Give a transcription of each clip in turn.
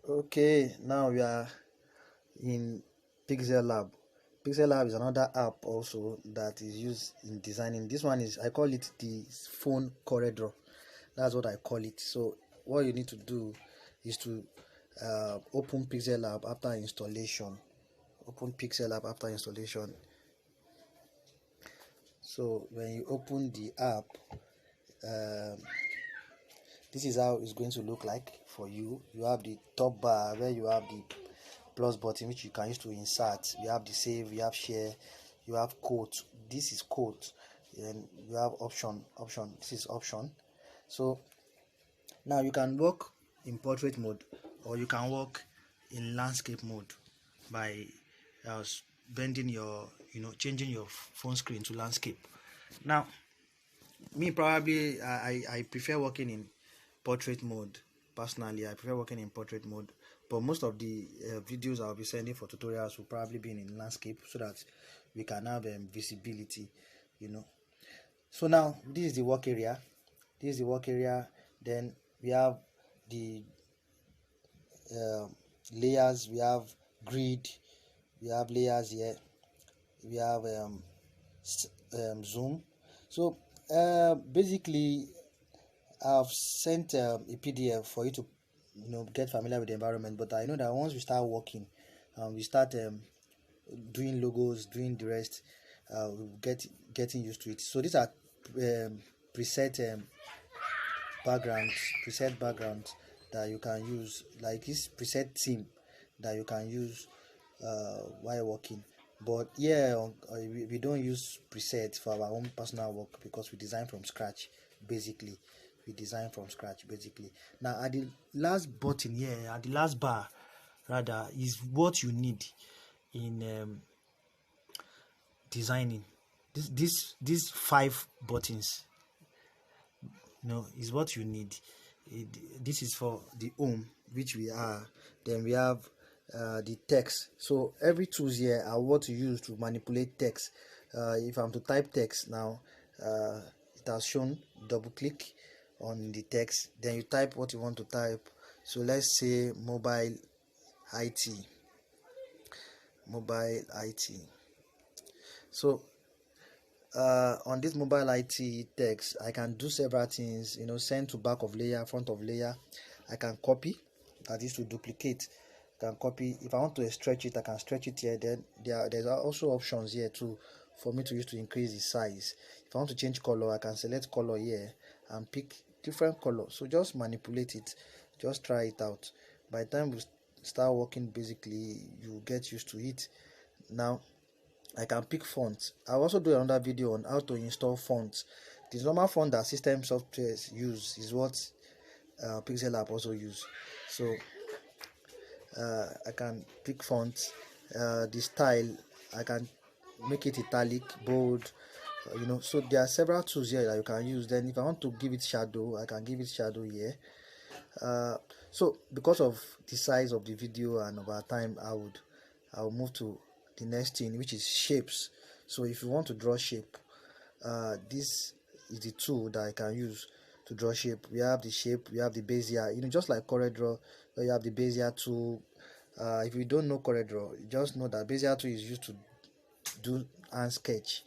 Okay, now we are in Pixellab. Pixellab is another app also that is used in designing. This one is, I call it the phone corridor. That's what I call it. So what you need to do is to open Pixellab after installation. Open Pixellab after installation. So when you open the app, um, this is how it's going to look like for you. You have the top bar where you have the plus button which you can use to insert. You have the save, you have share, you have quote. This is quote, and you have option. This is option. So now you can work in portrait mode, or you can work in landscape mode by uh, bending your, changing your phone screen to landscape. Now me probably I prefer working in portrait mode. Personally, I prefer working in portrait mode, but most of the videos I'll be sending for tutorials will probably be in landscape, so that we can have visibility, so now this is the work area. Then we have the uh, layers. We have grid. We have layers here. We have zoom. So basically I've sent a PDF for you to get familiar with the environment, but I know that once we start working, we start doing logos, doing the rest, we'll getting used to it. So these are preset backgrounds, that you can use, like this preset theme that you can use while working. But yeah, we don't use presets for our own personal work because we design from scratch. Basically, now at the last button here, at the last bar rather, is what you need in designing. These 5 buttons, is what you need. This is for the home, which we are. Then we have the text. So every tools here are what you use to manipulate text. If I'm to type text now, it has shown. Double click on the text, then you type what you want to type. So let's say mobile IT. So on this mobile IT text, I can do several things. Send to back of layer, front of layer. I can copy, that is to duplicate. I can copy. If I want to stretch it, I can stretch it here. Then there's also options here too for me to use to increase the size. If I want to change color, I can select color here and pick different color. So just manipulate it, just try it out. By the time we start working, basically you get used to it. Now I can pick fonts. I'll also do another video on how to install fonts. The normal font that system softwares use is what Pixellab also use. So I can pick fonts. The style, I can make it italic, bold, so there are several tools here that you can use. Then if I want to give it shadow, I can give it shadow here. So because of the size of the video and over time, I'll move to the next thing, which is shapes. So if you want to draw shape, this is the tool that I can use to draw shape. We have the shape, we have the bezier, just like CorelDRAW, where you have the bezier tool. If you don't know CorelDRAW, just know that bezier tool is used to do hand sketch.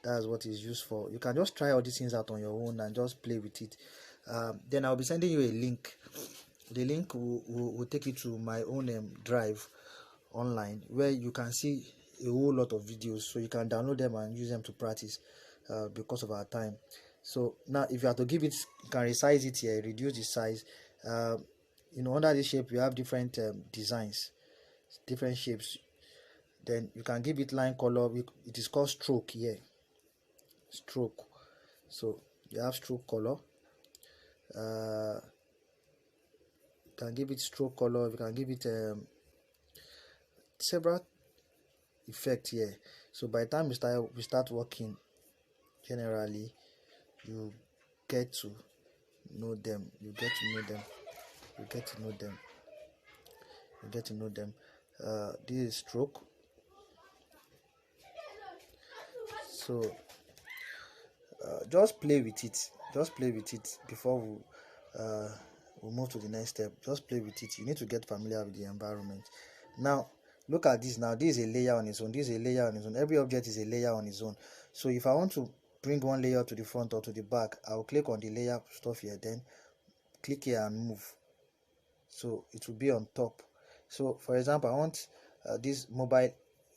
That's what it's used for. You can just try all these things out on your own and just play with it. Then I'll be sending you a link. The link will take you to my own drive online, where you can see a whole lot of videos, so you can download them and use them to practice because of our time. So now if you have to give it, you can resize it here, reduce the size. Under this shape we have different designs, different shapes. Then you can give it line color. It is called stroke here, stroke. So you have stroke color. You can give it stroke color. You can give it several effect here. So by the time we start working, generally you get to know them. This is stroke. So just play with it before we we'll move to the next step. Just play with it. You need to get familiar with the environment. Now look at this. Now this is a layer on its own, this is a layer on its own. Every object is a layer on its own. So if I want to bring one layer to the front or to the back, I'll click on the layer stuff here, then click here and move, so it will be on top. So for example, I want this mobile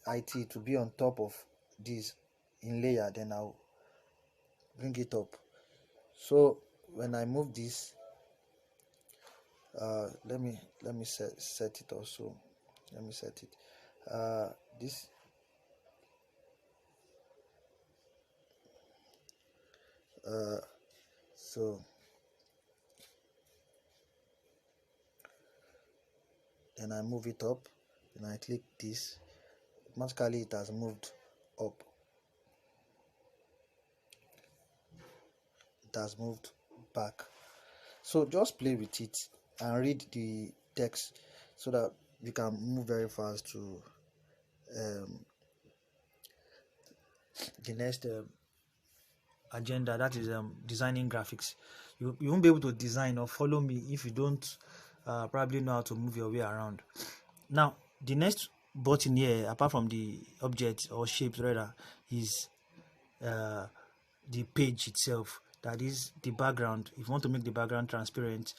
IT to be on top of this in layer, then I'll bring it up. So when I move this, let me set it also. Let me set it this so then I move it up, then I click this, automatically it has moved up, it has moved back. So just play with it and read the text so that you can move very fast to the next agenda, that is designing graphics. You won't be able to design or follow me if you don't probably know how to move your way around. Now the next button here, apart from the object or shapes rather, is the page itself, that is the background. If you want to make the background transparent,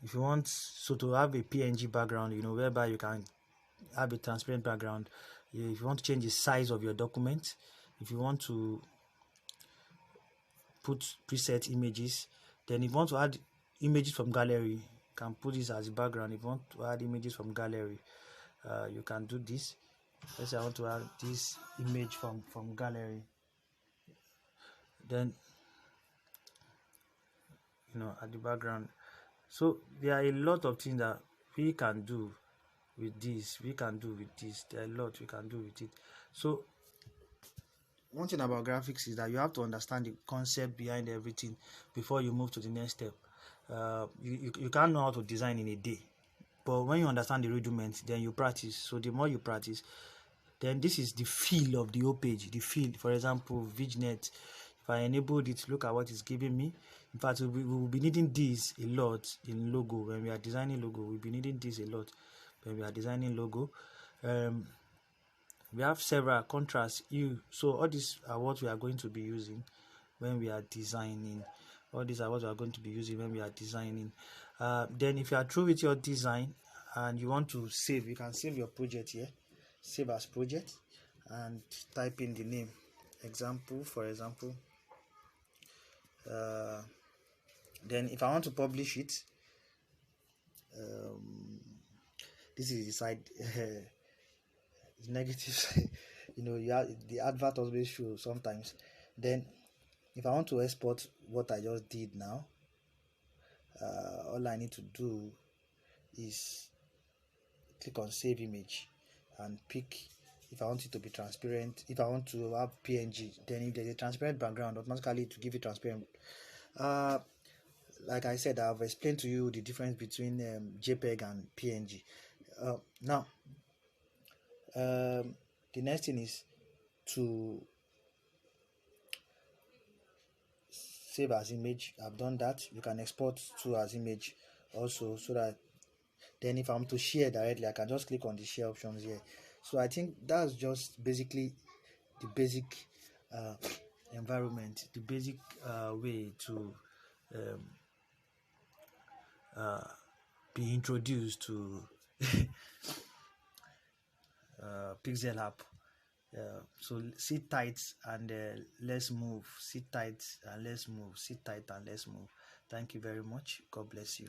if you want to have a PNG background, whereby you can have a transparent background. If you want to change the size of your document, if you want to put preset images, then if you want to add images from gallery, you can put this as a background. If you want to add images from gallery, you can do this. Let's say I want to add this image from gallery, then at the background. So there are a lot of things that we can do with this. There are a lot we can do with it. So one thing about graphics is that you have to understand the concept behind everything before you move to the next step. You can't know how to design in a day, but when you understand the rudiments, then you practice. So the more you practice, then this is the feel of the whole page. The feel, for example, VigNet. If I enabled it, look at what it's giving me. In fact, we will be needing this a lot in logo. When we are designing logo, we'll be needing this a lot when we are designing logo. We have several contrast hue. So all these are what we are going to be using when we are designing. Then if you are through with your design and you want to save, you can save your project here. Save as project and type in the name. Example, for example. Then if I want to publish it, this is the side negative side. You have the advert always show sometimes. Then if I want to export what I just did now, all I need to do is click on save image and pick if I want it to be transparent. If I want to have PNG, then if there's a transparent background, automatically to give it transparent. Like I said, I've explained to you the difference between JPEG and PNG. Now the next thing is to save as image. I've done that. You can export to as image also, so that then if I'm to share directly, I can just click on the share options here. So I think that's just basically the basic environment, the basic way to be introduced to Pixellab. So sit tight and let's move. Sit tight and let's move. Sit tight and let's move. Thank you very much. God bless you.